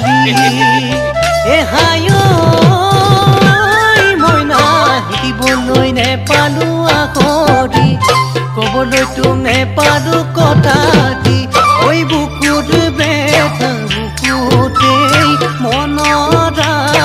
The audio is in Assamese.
বেজালি এ হায় মইনা শিকিবলৈ নেপালো আখৰি ক'বলৈ তো নেপালো কথা দি